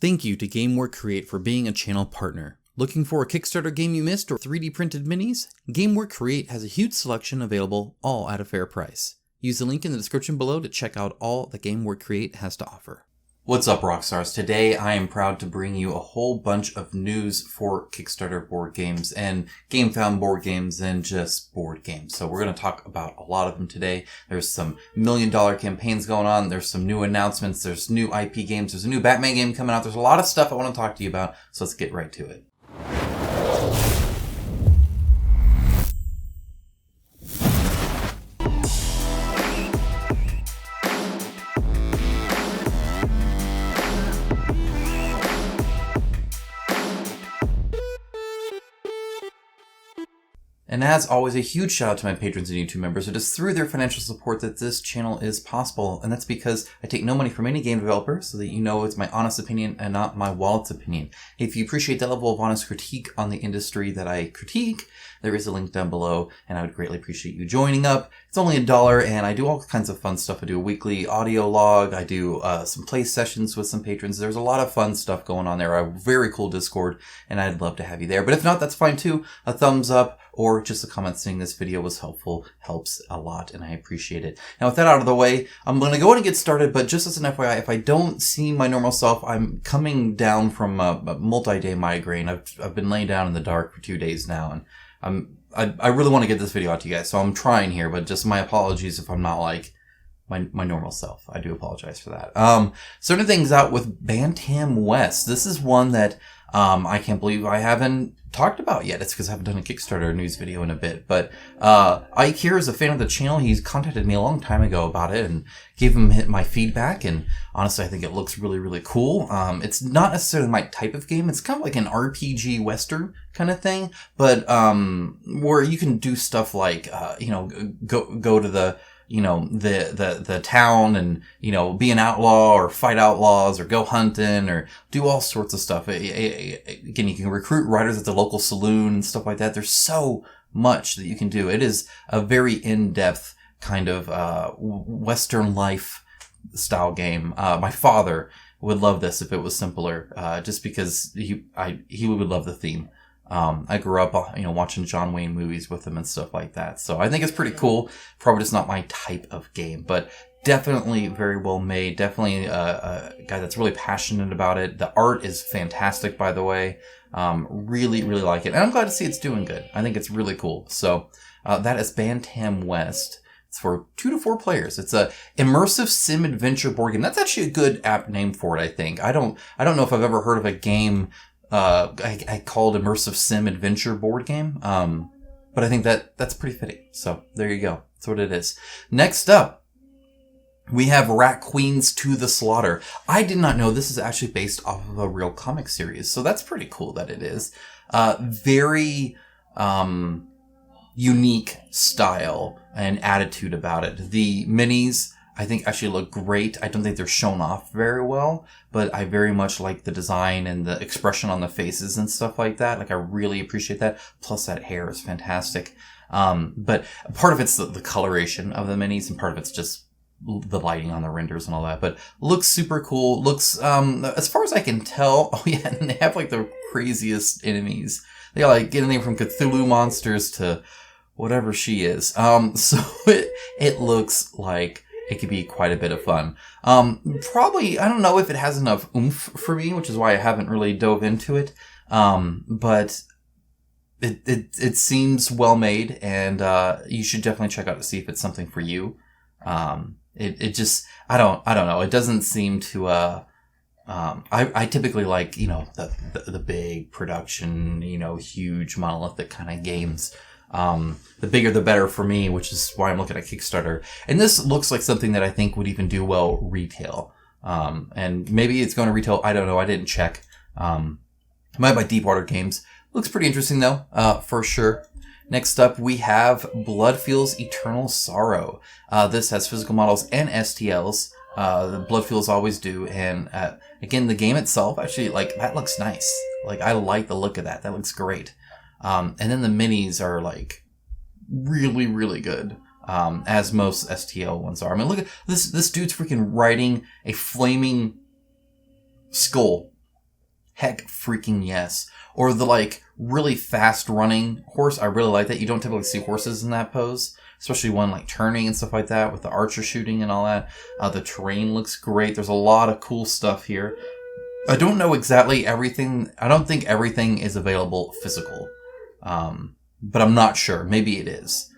Thank you to GameWare Create for being a channel partner. Looking for a Kickstarter game you missed or 3D printed minis? GameWare Create has a huge selection available, all at a fair price. Use the link in the description below to check out all that GameWare Create has to offer. What's up, Rockstars? Today I am proud to bring you a whole bunch of news for Kickstarter board games and GameFound board games and just board games. So we're going to talk about a lot of them today. There's some $1 million campaigns going on. There's some new announcements. There's new IP games. There's a new Batman game coming out. There's a lot of stuff I want to talk to you about. So let's get right to it. And as always, a huge shout out to my patrons and YouTube members. It is through their financial support that this channel is possible. And that's because I take no money from any game developer, so that you know it's my honest opinion and not my wallet's opinion. If you appreciate that level of honest critique on the industry that I critique, there is a link down below, and I would greatly appreciate you joining up. It's only $1, and I do all kinds of fun stuff. I do a weekly audio log. I do some play sessions with some patrons. There's a lot of fun stuff going on there. A very cool Discord, and I'd love to have you there. But if not, that's fine too. A thumbs up or just a comment saying this video was helpful helps a lot, and I appreciate it. Now, with that out of the way, I'm going to go ahead and get started, but just as an FYI, if I don't see my normal self, I'm coming down from a multi-day migraine. I've been laying down in the dark for 2 days now, and I really want to get this video out to you guys, so I'm trying here, but just my apologies if I'm not like my normal self. I do apologize for that. Starting things out with Bantam West. This is one that I can't believe I haven't talked about yet. It's because I haven't done a Kickstarter news video in a bit. But Ike here is a fan of the channel. He's contacted me a long time ago about it and gave him my feedback. And honestly, I think it looks really, really cool. It's not necessarily my type of game. It's kind of like an RPG Western kind of thing, but where you can do stuff like go to the town and, be an outlaw or fight outlaws or go hunting or do all sorts of stuff. Again, you can recruit writers at the local saloon and stuff like that. There's so much that you can do. It is a very in-depth kind of, Western life style game. My father would love this if it was simpler, just because he would love the theme. I grew up, watching John Wayne movies with him and stuff like that. So I think it's pretty cool. Probably just not my type of game, but definitely very well made. Definitely a guy that's really passionate about it. The art is fantastic, by the way. Really, really like it. And I'm glad to see it's doing good. I think it's really cool. So, that is Bantam West. It's for 2 to 4 players. It's a immersive sim adventure board game. That's actually a good apt name for it, I think. I don't know if I've ever heard of a game I called immersive sim adventure board game. But I think that's pretty fitting. So there you go. That's what it is. Next up, we have Rat Queens to the Slaughter. I did not know this is actually based off of a real comic series. So that's pretty cool that it is. Very, unique style and attitude about it. The minis, I think, actually look great. I don't think they're shown off very well, but I very much like the design and the expression on the faces and stuff like that. Like, I really appreciate that. Plus, that hair is fantastic. But part of it's the coloration of the minis, and part of it's just the lighting on the renders and all that. But looks super cool. Looks, as far as I can tell, oh yeah, and they have like the craziest enemies. They got like anything from Cthulhu monsters to whatever she is. So it looks like it could be quite a bit of fun. Probably, I don't know if it has enough oomph for me, which is why I haven't really dove into it. But it seems well made, and you should definitely check out to see if it's something for you. It just, I don't know. It doesn't seem to, I typically like, the big production, huge monolithic kind of games. The bigger the better for me, which is why I'm looking at Kickstarter. And this looks like something that I think would even do well retail. And maybe it's going to retail. I don't know. I didn't check. I might buy Deepwater Games. Looks pretty interesting though, for sure. Next up, we have Bloodfields Eternal Sorrow. This has physical models and STLs. The Bloodfields always do. And, again, the game itself, actually, that looks nice. I like the look of that. That looks great. And then the minis are really, really good. As most STL ones are. I mean, look at this dude's freaking riding a flaming skull Heck freaking yes. Or the, like, really fast running horse. I really like that. You don't typically see horses in that pose. Especially one, like, turning and stuff like that with the archer shooting and all that. The terrain looks great. There's a lot of cool stuff here. I don't know exactly everything. I don't think everything is available physical. But I'm not sure. Maybe it is.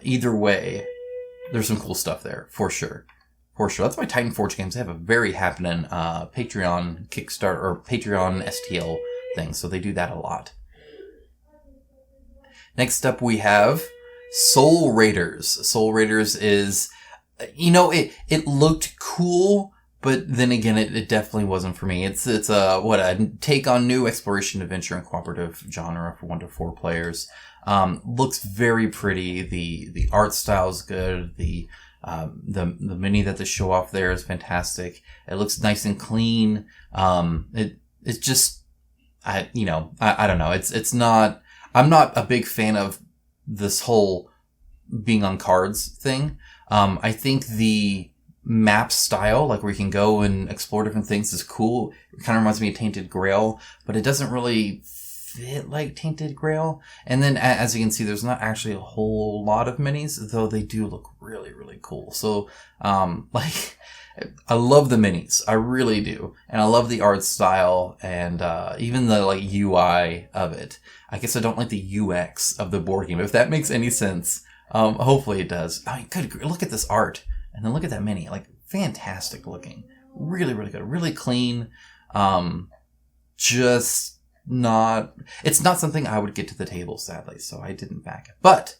Either way, there's some cool stuff there. For sure. For sure. That's why Titan Forge Games, they have a very happening Patreon Kickstarter or Patreon STL thing. So they do that a lot. Next up we have Soul Raiders. Soul Raiders is, it looked cool, but then again, it definitely wasn't for me. It's a take on new exploration, adventure, and cooperative genre for 1 to 4 players. Looks very pretty. The art style is good. The mini that they show off there is fantastic. It looks nice and clean. It's just, I don't know. It's not, I'm not a big fan of this whole being on cards thing. I think the map style, like where you can go and explore different things, is cool. It kind of reminds me of Tainted Grail, but it doesn't really fit like Tainted Grail. And then, as you can see, there's not actually a whole lot of minis, though they do look really, really cool. So, I love the minis. I really do. And I love the art style and, even the, like, UI of it. I guess I don't like the UX of the board game, if that makes any sense. Hopefully it does. I mean, good, look at this art. And then look at that mini. Like, fantastic looking. Really, really good. Really clean. It's not something I would get to the table, sadly, so I didn't back it. But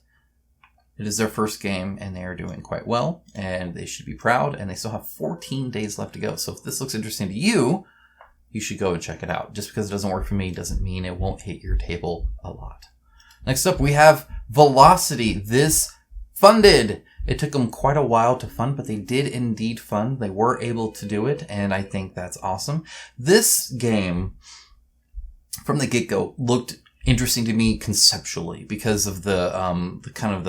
it is their first game, and they are doing quite well, and they should be proud, and they still have 14 days left to go. So if this looks interesting to you, you should go and check it out. Just because it doesn't work for me doesn't mean it won't hit your table a lot. Next up, we have Velocity. This funded. It took them quite a while to fund, but they did indeed fund. They were able to do it, and I think that's awesome. This game, from the get-go, looked interesting to me conceptually because of the kind of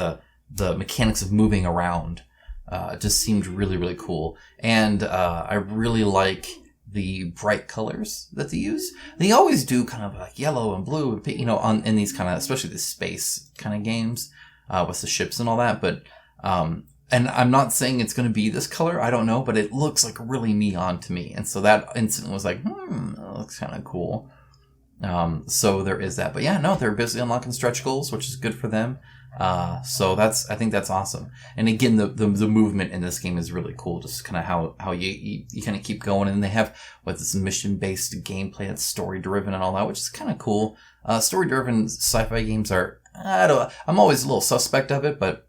the mechanics of moving around. It just seemed really, really cool. And I really like the bright colors that they use. They always do kind of like yellow and blue and pink, in these kind of, especially the space kind of games, with the ships and all that. But, and I'm not saying it's going to be this color. I don't know, but it looks like really neon to me. And so that instantly was like, that looks kind of cool. So there is that. But yeah, no, they're busy unlocking stretch goals, which is good for them. So I think that's awesome. And again, the movement in this game is really cool. Just kind of how you kind of keep going. And they have this mission-based gameplay that's story-driven and all that, which is kind of cool. Story-driven sci-fi games are, I'm always a little suspect of it, but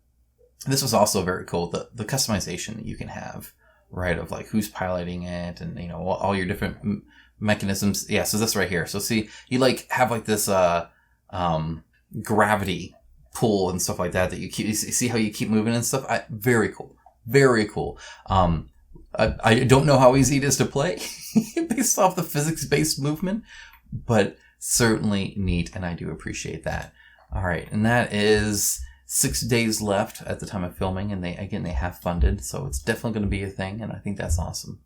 this was also very cool. The customization that you can have, right? Of like who's piloting it and, all your different mechanisms. Yeah. So this right here. So see, you like have like this, gravity pull and stuff like that you see how you keep moving and stuff. Very cool. Very cool. I don't know how easy it is to play based off the physics-based movement, but certainly neat, and I do appreciate that. All right, and that is 6 days left at the time of filming, and they have funded, so it's definitely going to be a thing, and I think that's awesome.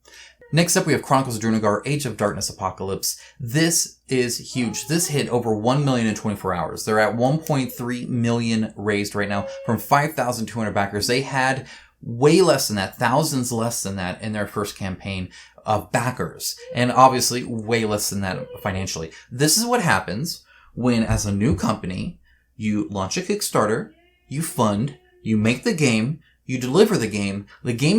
Next up, we have Chronicles of Drunagor, Age of Darkness Apocalypse. This is huge. This hit over 1 million in 24 hours. They're at 1.3 million raised right now from 5,200 backers. They had way less than that, thousands less than that in their first campaign of backers. And obviously way less than that financially. This is what happens when, as a new company, you launch a Kickstarter, you fund, you make the game, you deliver the game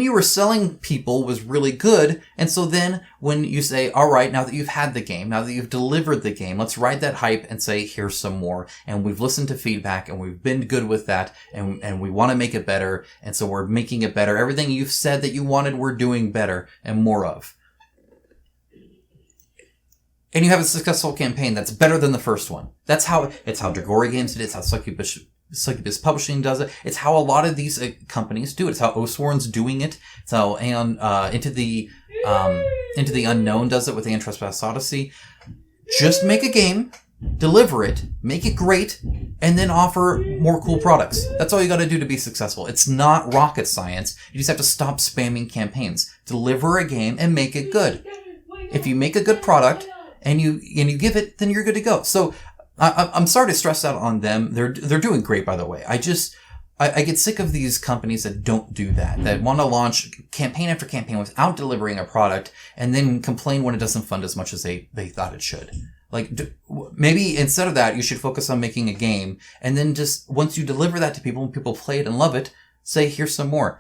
you were selling people was really good, and so then when you say, all right, now that you've had the game, now that you've delivered the game, let's ride that hype and say, here's some more, and we've listened to feedback, and we've been good with that, and we want to make it better, and so we're making it better. Everything you've said that you wanted, we're doing better, and more of. And you have a successful campaign that's better than the first one. It's how Dragori Games did it, it's how Succubus Publishing does it. It's how a lot of these companies do it. It's how Osworn's doing it. It's how Into the Unknown does it with Aeon Trespass Odyssey. Just make a game, deliver it, make it great, and then offer more cool products. That's all you got to do to be successful. It's not rocket science. You just have to stop spamming campaigns. Deliver a game and make it good. If you make a good product and you give it, then you're good to go. So I'm sorry to stress out on them. They're doing great, by the way. I get sick of these companies that don't do that want to launch campaign after campaign without delivering a product and then complain when it doesn't fund as much as they thought it should. Like, maybe instead of that, you should focus on making a game, and then just, once you deliver that to people and people play it and love it, say, here's some more.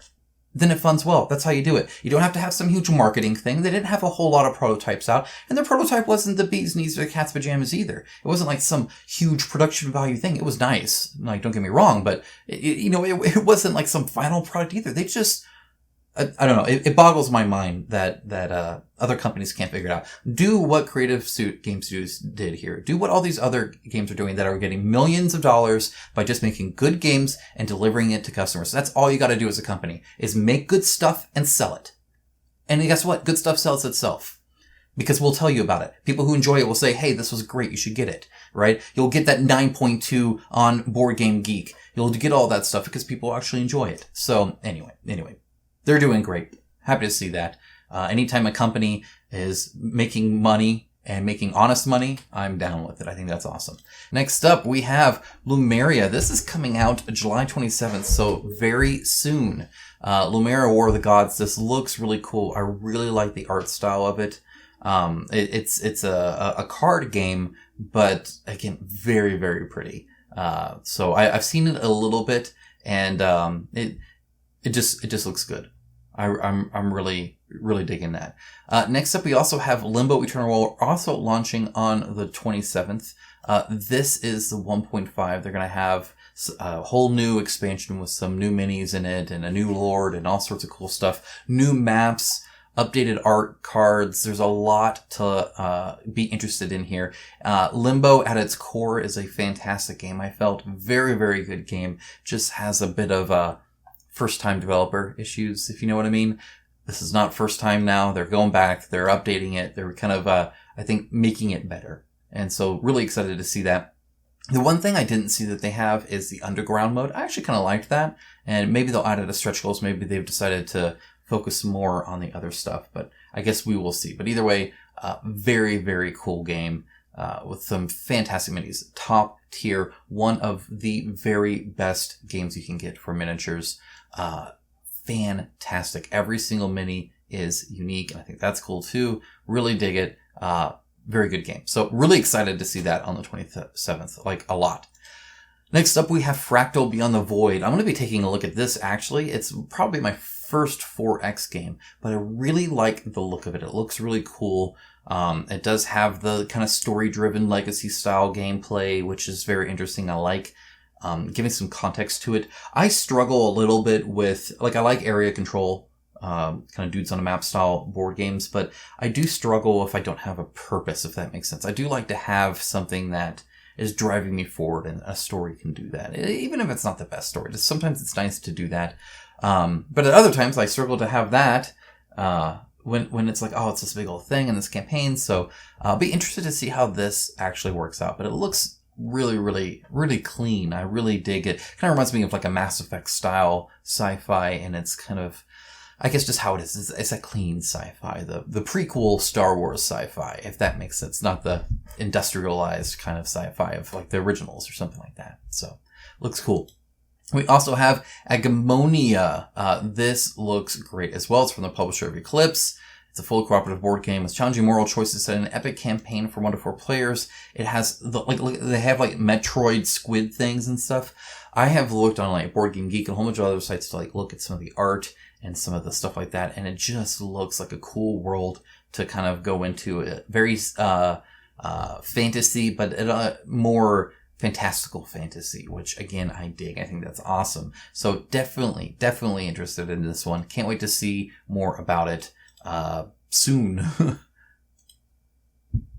Then it funds well. That's how you do it. You don't have to have some huge marketing thing. They didn't have a whole lot of prototypes out, and their prototype wasn't the bee's knees or the cat's pajamas either. It wasn't like some huge production value thing. It was nice. Like, don't get me wrong, but it wasn't like some final product either. They just, I don't know. It boggles my mind that other companies can't figure it out. Do what Creative Game Studios did here. Do what all these other games are doing that are getting millions of dollars by just making good games and delivering it to customers. That's all you got to do as a company, is make good stuff and sell it. And guess what? Good stuff sells itself. Because we'll tell you about it. People who enjoy it will say, hey, this was great. You should get it. Right? You'll get that 9.2 on Board Game Geek. You'll get all that stuff because people actually enjoy it. So anyway. They're doing great. Happy to see that. Anytime a company is making money and making honest money, I'm down with it. I think that's awesome. Next up, we have Lumeria. This is coming out July 27th, so very soon. Lumeria War of the Gods. This looks really cool. I really like the art style of it. It's a card game, but again, very, very pretty. So I've seen it a little bit, and it just looks good. I'm really, really digging that. Next up, we also have Limbo Eternal War, also launching on the 27th. This is the 1.5. They're going to have a whole new expansion with some new minis in it and a new lord and all sorts of cool stuff. New maps, updated art cards. There's a lot to be interested in here. Limbo at its core is a fantastic game. I felt very, very good game. Just has a bit of first-time developer issues, if you know what I mean. This is not first time now. They're going back. They're updating it. They're kind of, I think, making it better. And so really excited to see that. The one thing I didn't see that they have is the underground mode. I actually kind of liked that. And maybe they'll add it as stretch goals. Maybe they've decided to focus more on the other stuff. But I guess we will see. But either way, very, very cool game with some fantastic minis. Top tier. One of the very best games you can get for miniatures. Fantastic. Every single mini is unique, and I think that's cool too. Really dig it. Very good game. So really excited to see that on the 27th, like a lot. Next up, we have Fractal Beyond the Void. I'm going to be taking a look at this actually. It's probably my first 4X game, but I really like the look of it. It looks really cool. It does have the kind of story-driven legacy style gameplay, which is very interesting. I like giving some context to it. I struggle a little bit with, like, I like area control, kind of dudes on a map style board games, but I do struggle if I don't have a purpose, if that makes sense. I do like to have something that is driving me forward, and a story can do that. Even if it's not the best story, just sometimes it's nice to do that. But at other times I struggle to have that, when it's like, oh, it's this big old thing in this campaign. So I'll be interested to see how this actually works out, but it looks really, really, really clean. I really dig it. Kind of reminds me of like a Mass Effect style sci-fi, and it's kind of, I guess, just how it is. It's a clean sci-fi, the prequel Star Wars sci-fi, if that makes sense. Not the industrialized kind of sci-fi of like the originals or something like that. So looks cool. We also have Agemonia. This looks great as well. It's from the publisher of Eclipse. It's a fully cooperative board game with challenging moral choices set in an epic campaign for 1 to 4 players. It has they have like Metroid squid things and stuff. I have looked on like Board Game Geek and a whole bunch of other sites to like look at some of the art and some of the stuff like that, and it just looks like a cool world to kind of go into. A very fantasy, but more fantastical fantasy, which again I dig. I think that's awesome. So definitely interested in this one. Can't wait to see more about it soon.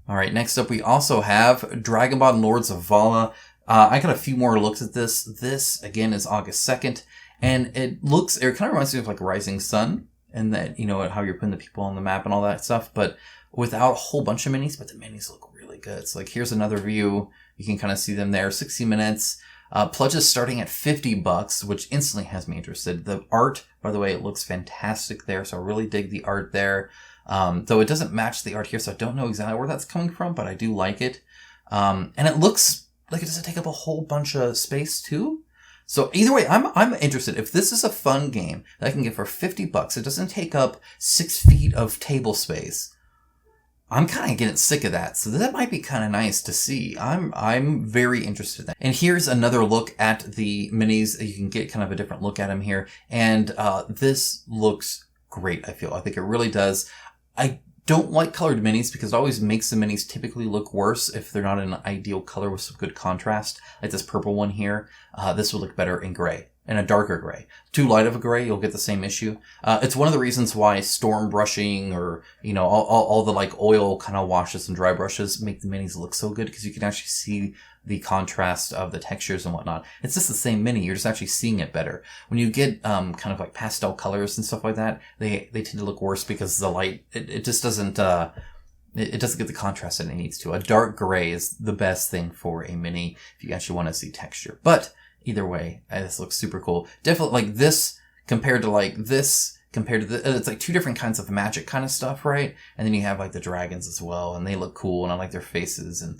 All right, next up we also have Dragonbond Lords of Vaala. I got a few more looks at this. This again is August 2nd, and it kind of reminds me of like Rising Sun, and that, you know, how you're putting the people on the map and all that stuff, but without a whole bunch of minis. But the minis look really good. So like, here's another view. You can kind of see them there. 60 minutes. Pledges starting at $50, which instantly has me interested. The art, by the way, it looks fantastic there. So I really dig the art there. Though it doesn't match the art here, so I don't know exactly where that's coming from, but I do like it. And it looks like it doesn't take up a whole bunch of space too. So either way, I'm interested. If this is a fun game that I can get for $50, it doesn't take up 6 feet of table space. I'm kind of getting sick of that, so that might be kind of nice to see. I'm very interested in that. And here's another look at the minis. You can get kind of a different look at them here, and this looks great. I think it really does. I don't like colored minis because it always makes the minis typically look worse if they're not in an ideal color with some good contrast. Like this purple one here, this would look better in gray. In a darker gray. Too light of a gray, you'll get the same issue. It's one of the reasons why storm brushing or, all the like oil kind of washes and dry brushes make the minis look so good because you can actually see the contrast of the textures and whatnot. It's just the same mini, you're just actually seeing it better. When you get kind of like pastel colors and stuff like that, they tend to look worse because the light, it just doesn't, it doesn't get the contrast that it needs to. A dark gray is the best thing for a mini if you actually want to see texture. But either way, this looks super cool. Definitely like this compared to it's like two different kinds of magic kind of stuff, right? And then you have like the dragons as well, and they look cool, and I like their faces. And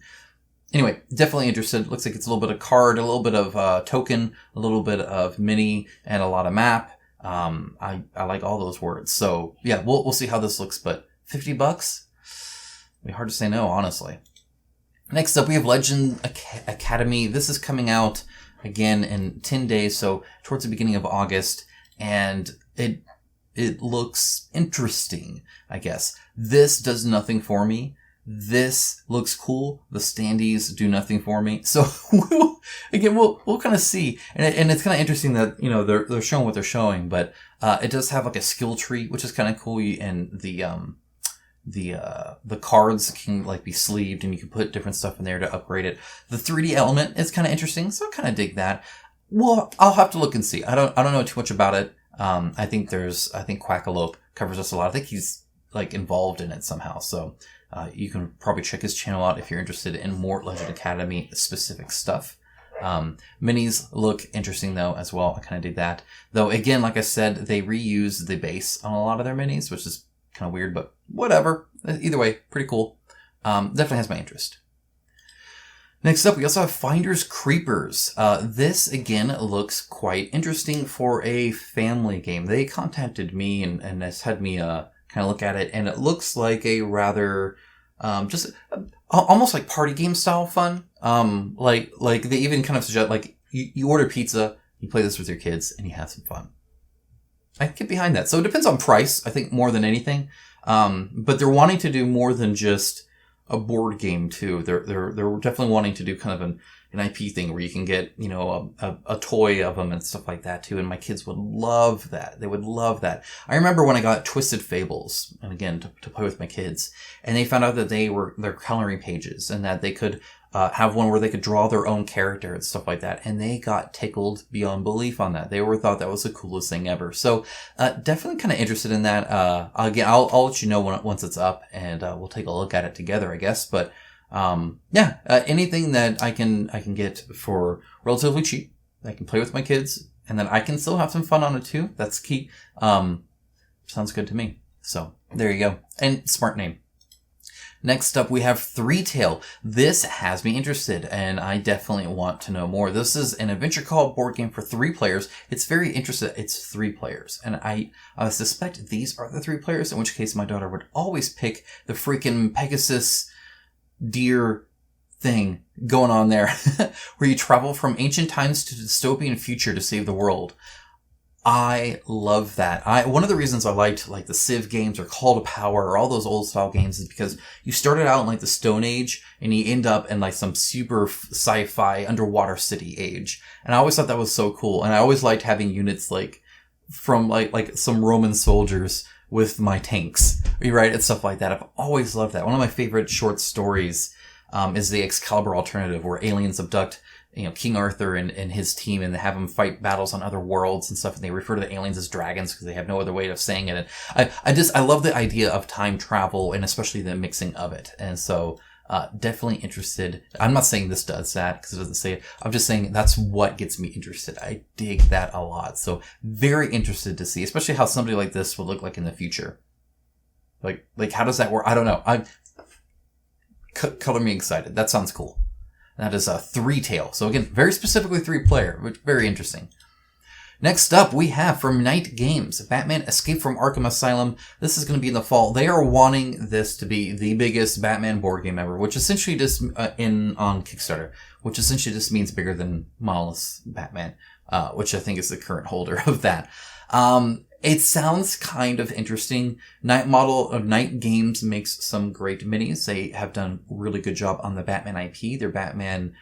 anyway, definitely interested. Looks like it's a little bit of card, a little bit of token, a little bit of mini, and a lot of map. I like all those words. So yeah, we'll see how this looks. But $50, it'd be hard to say no, honestly. Next up, we have Legend Academy. This is coming out again in 10 days, so towards the beginning of August, and it looks interesting, I guess. This does nothing for me. This looks cool. The standees do nothing for me. So we'll kind of see, and it's kind of interesting that they're showing what they're showing, but it does have like a skill tree, which is kind of cool, and the cards can like be sleeved and you can put different stuff in there to upgrade it. The 3D element is kind of interesting, so I kind of dig that. Well, I'll have to look and see. I don't know too much about it. I think Quackalope covers us a lot. I think he's like involved in it somehow. So you can probably check his channel out if you're interested in more Legend Academy specific stuff. Minis look interesting though as well. I kind of dig that. Though again, like I said, they reuse the base on a lot of their minis, which is kind of weird, but whatever. Either way, pretty cool. Definitely has my interest. Next up, we also have Finders Creeperz. This again looks quite interesting for a family game. They contacted me and has had me kind of look at it, and it looks like a rather just almost like party game style fun. Like they even kind of suggest like you order pizza, you play this with your kids, and you have some fun. I can get behind that. So it depends on price, I think, more than anything. But they're wanting to do more than just a board game too. They're definitely wanting to do kind of an IP thing where you can get, a toy of them and stuff like that too. And my kids would love that. They would love that. I remember when I got Twisted Fables, and again, to play with my kids, and they found out that they're coloring pages and that they could have one where they could draw their own character and stuff like that. And they got tickled beyond belief on that. They thought that was the coolest thing ever. So, definitely kind of interested in that. Again, I'll let you know once it's up, and we'll take a look at it together, I guess. But, anything that I can get for relatively cheap, I can play with my kids, and then I can still have some fun on it too. That's key. Sounds good to me. So, there you go. And smart name. Next up, we have ThreeTale. This has me interested, and I definitely want to know more. This is an adventure call board game for 3 players. It's very interesting. It's 3 players, and I suspect these are the 3 players, in which case my daughter would always pick the freaking Pegasus deer thing going on there, where you travel from ancient times to dystopian future to save the world. I love that. One of the reasons I liked like the Civ games or Call to Power or all those old style games is because you started out in like the Stone Age and you end up in like some super sci-fi underwater city age. And I always thought that was so cool. And I always liked having units like from like some Roman soldiers with my tanks, right? And stuff like that. I've always loved that. One of my favorite short stories is the Excalibur alternative, where aliens abduct King Arthur and his team, and they have them fight battles on other worlds and stuff, and they refer to the aliens as dragons because they have no other way of saying it. And I love the idea of time travel, and especially the mixing of it. And so definitely interested. I'm not saying this does that because it doesn't say it. I'm just saying that's what gets me interested. I dig that a lot. So very interested to see, especially how somebody like this would look like in the future. Like how does that work? I don't know. Color me excited. That sounds cool. That is a ThreeTale. So again, very specifically 3-player, which very interesting. Next up, we have from Night Games, Batman Escape from Arkham Asylum. This is going to be in the fall. They are wanting this to be the biggest Batman board game ever, which essentially just on Kickstarter, which essentially just means bigger than Monolith's Batman, which I think is the current holder of that. It sounds kind of interesting. Night Games makes some great minis. They have done a really good job on the Batman IP. Their Batman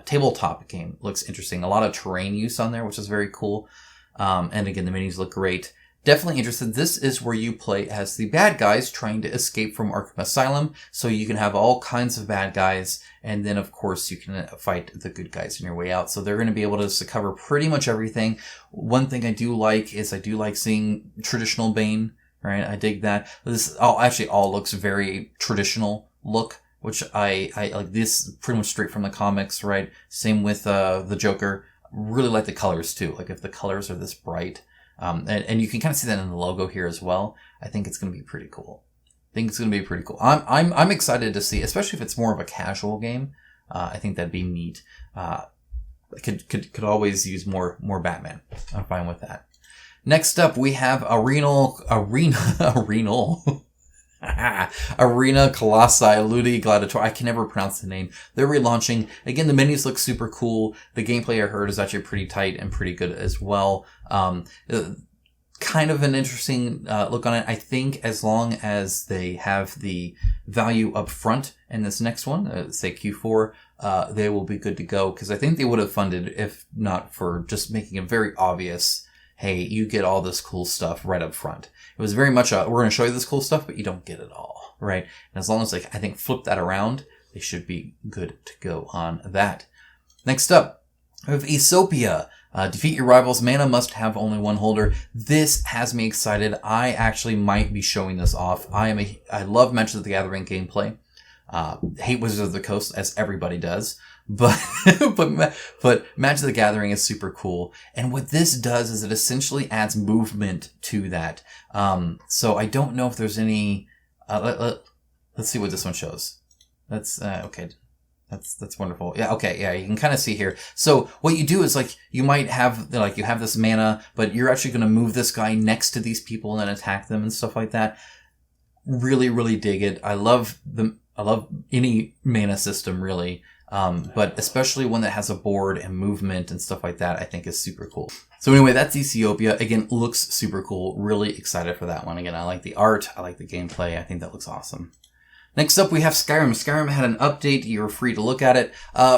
tabletop game looks interesting. A lot of terrain use on there, which is very cool. And again, the minis look great. Definitely interested. This is where you play as the bad guys trying to escape from Arkham Asylum. So you can have all kinds of bad guys. And then, of course, you can fight the good guys on your way out. So they're going to be able to cover pretty much everything. One thing I do like is I do like seeing traditional Bane, right? I dig that. This all looks very traditional look, which I like. This pretty much straight from the comics, right? Same with the Joker. Really like the colors too. Like if the colors are this bright. And you can kind of see that in the logo here as well. I think it's going to be pretty cool. I'm excited to see, especially if it's more of a casual game. I think that'd be neat. Could always use more Batman. I'm fine with that. Next up, we have Arena Colossei Ludi Gladiator. I can never pronounce the name. They're relaunching. Again, the minis look super cool. The gameplay I heard is actually pretty tight and pretty good as well. Kind of an interesting look on it. I think as long as they have the value up front in this next one, say Q4, they will be good to go. Because I think they would have funded if not for just making it very obvious, hey, you get all this cool stuff right up front. It was very much we're going to show you this cool stuff, but you don't get it all, right? And as long as I think flip that around, they should be good to go on that. Next up, we have Esopya. Defeat your rivals. Mana must have only one holder. This has me excited. I actually might be showing this off. I love Magic the Gathering gameplay. Hate Wizards of the Coast, as everybody does. But Magic the Gathering is super cool. And what this does is it essentially adds movement to that. So I don't know if there's any, let's see what this one shows. That's, okay. That's wonderful. Yeah, okay, yeah, you can kind of see here. So what you do is you might have, you have this mana, but you're actually going to move this guy next to these people and then attack them and stuff like that. Really, really dig it. I love any mana system, really. But especially one that has a board and movement and stuff like that, I think is super cool. So anyway, that's Esopya. Again, looks super cool. Really excited for that one. Again, I like the art. I like the gameplay. I think that looks awesome. Next up, we have Skyrim. Skyrim had an update. You're free to look at it.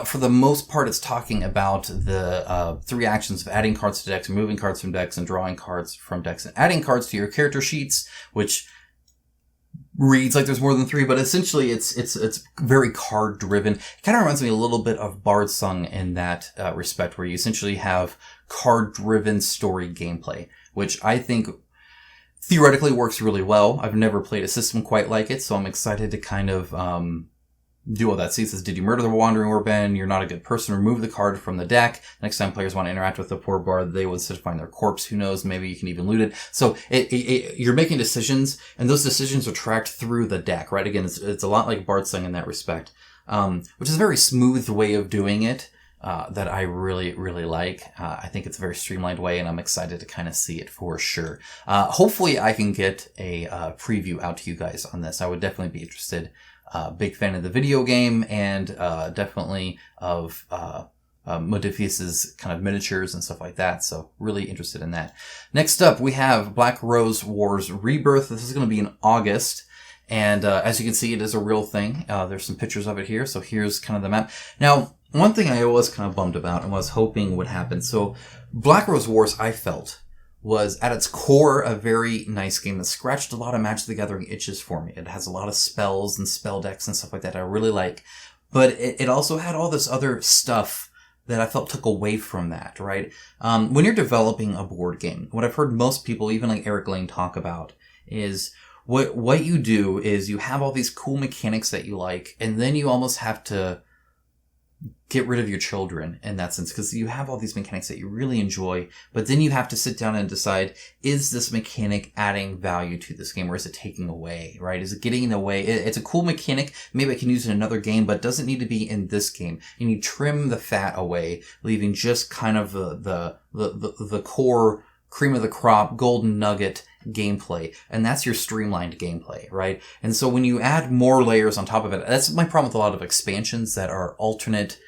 For the most part, it's talking about the 3 actions of adding cards to decks, removing cards from decks, and drawing cards from decks, and adding cards to your character sheets, which reads like there's more than 3, but essentially it's very card driven. It kind of reminds me a little bit of Bard Sung in that respect, where you essentially have card driven story gameplay, which I think theoretically works really well. I've never played a system quite like it, so I'm excited to kind of do all that. See, it says, did you murder the Wandering Orban? You're not a good person. Remove the card from the deck. Next time players want to interact with the poor bard, they will instead find their corpse. Who knows? Maybe you can even loot it. So you're making decisions, and those decisions are tracked through the deck, right? Again, it's a lot like Bard Sung in that respect, which is a very smooth way of doing it. That I really, really like. I think it's a very streamlined way, and I'm excited to kind of see it for sure. Hopefully I can get a preview out to you guys on this. I would definitely be interested. Big fan of the video game, and definitely of Modiphius's kind of miniatures and stuff like that. So really interested in that. Next up, we have Black Rose Wars Rebirth. This is going to be in August. And as you can see, it is a real thing. There's some pictures of it here. So here's kind of the map. Now, one thing I was kind of bummed about and was hoping would happen. So Black Rose Wars, I felt, was at its core a very nice game that scratched a lot of Magic the Gathering itches for me. It has a lot of spells and spell decks and stuff like that I really like. But it also had all this other stuff that I felt took away from that, right? When you're developing a board game, what I've heard most people, even like Eric Lane, talk about is what you do is you have all these cool mechanics that you like, and then you almost have to get rid of your children in that sense, because you have all these mechanics that you really enjoy, but then you have to sit down and decide, is this mechanic adding value to this game, or is it taking away, right? Is it getting in the way? It's a cool mechanic. Maybe I can use it in another game, but it doesn't need to be in this game. And you trim the fat away, leaving just kind of the core cream of the crop, golden nugget gameplay. And that's your streamlined gameplay, right? And so when you add more layers on top of it, that's my problem with a lot of expansions that are alternate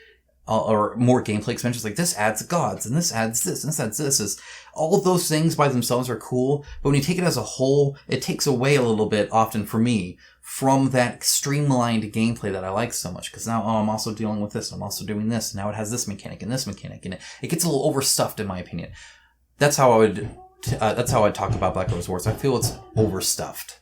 or more gameplay expansions. Like, this adds gods, and this adds this, and this adds this. Is all of those things by themselves are cool, but when you take it as a whole, it takes away a little bit, often for me, from that streamlined gameplay that I like so much. Because now, I'm also dealing with this, I'm also doing this, and now it has this mechanic, and it gets a little overstuffed, in my opinion. That's how I would talk about Black Rose Wars. I feel it's overstuffed.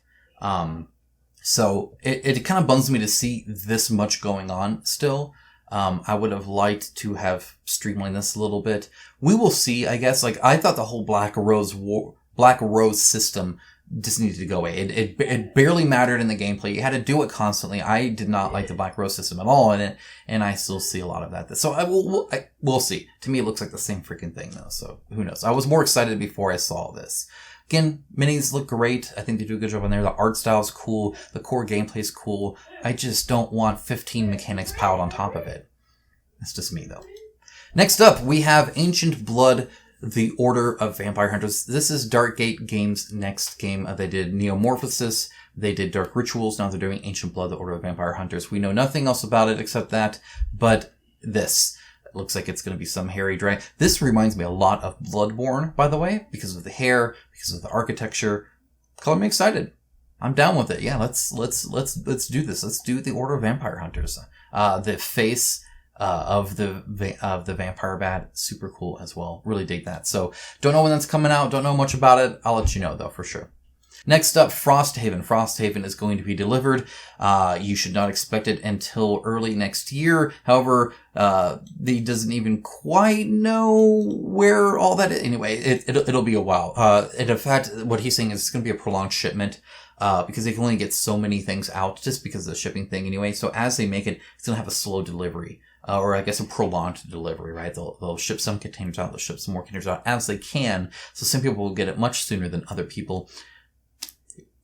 So it kind of bums me to see this much going on still. I would have liked to have streamlined this a little bit. We will see, I guess. Like, I thought the whole Black Rose system just needed to go away. It barely mattered in the gameplay. You had to do it constantly. I did not like the Black Rose system at all in it, and I still see a lot of that. So we'll see. To me, it looks like the same freaking thing, though. So who knows? I was more excited before I saw this. Again, minis look great. I think they do a good job on there. The art style is cool. The core gameplay is cool. I just don't want 15 mechanics piled on top of it. That's just me, though. Next up, we have Ancient Blood, The Order of Vampire Hunters. This is Darkgate Games' next game. They did Neomorphosis. They did Dark Rituals. Now they're doing Ancient Blood, The Order of Vampire Hunters. We know nothing else about it except that, but this. Looks like it's going to be some hairy dragon. This reminds me a lot of Bloodborne, by the way, because of the hair, because of the architecture. Color me excited. I'm down with it. Yeah, let's do this. Let's do the Order of Vampire Hunters. The face of the vampire bat, super cool as well. Really dig that. So don't know when that's coming out. Don't know much about it. I'll let you know though for sure. Next up, Frosthaven. Frosthaven is going to be delivered. You should not expect it until early next year. However, he doesn't even quite know where all that is. Anyway, it'll be a while. And in fact, what he's saying is it's going to be a prolonged shipment, because they can only get so many things out just because of the shipping thing anyway. So as they make it, it's going to have a slow delivery. Or I guess a prolonged delivery, right? They'll ship some containers out, they'll ship some more containers out as they can. So some people will get it much sooner than other people.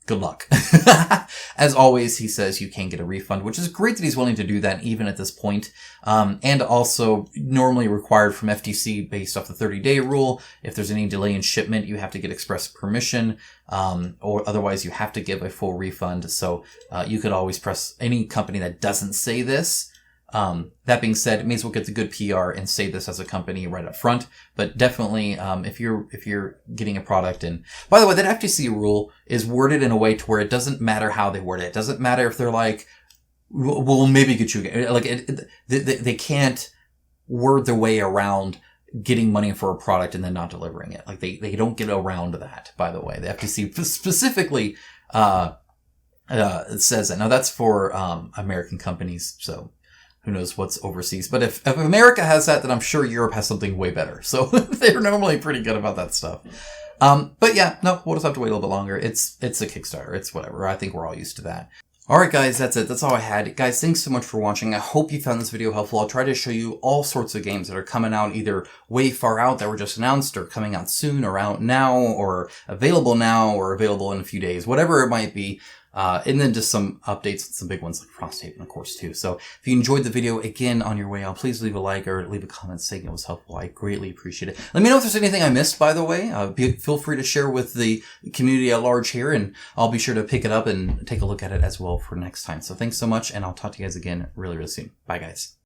Good luck. As always, he says you can get a refund, which is great that he's willing to do that even at this point. And also normally required from FTC based off the 30-day rule. If there's any delay in shipment, you have to get express permission, or otherwise you have to give a full refund. So you could always press any company that doesn't say this. That being said, it may as well get the good PR and say this as a company right up front. But definitely, if you're getting a product, and by the way, that FTC rule is worded in a way to where it doesn't matter how they word it. It doesn't matter if they're like, we'll maybe get you, like, they can't word their way around getting money for a product and then not delivering it. Like, they don't get around that, by the way. The FTC specifically, says that. Now that's for, American companies, so who knows what's overseas. But if America has that, then I'm sure Europe has something way better. So they're normally pretty good about that stuff. But yeah, no, we'll just have to wait a little bit longer. It's a Kickstarter. It's whatever. I think we're all used to that. Alright guys, that's it. That's all I had. Guys, thanks so much for watching. I hope you found this video helpful. I'll try to show you all sorts of games that are coming out either way far out that were just announced, or coming out soon, or out now, or available now, or available in a few days. Whatever it might be. And then just some updates, some big ones like Frosthaven, of course, too. So if you enjoyed the video, again, on your way out, please leave a like or leave a comment saying it was helpful. I greatly appreciate it. Let me know if there's anything I missed, by the way. Feel free to share with the community at large here, and I'll be sure to pick it up and take a look at it as well for next time. So thanks so much, and I'll talk to you guys again really, really soon. Bye, guys.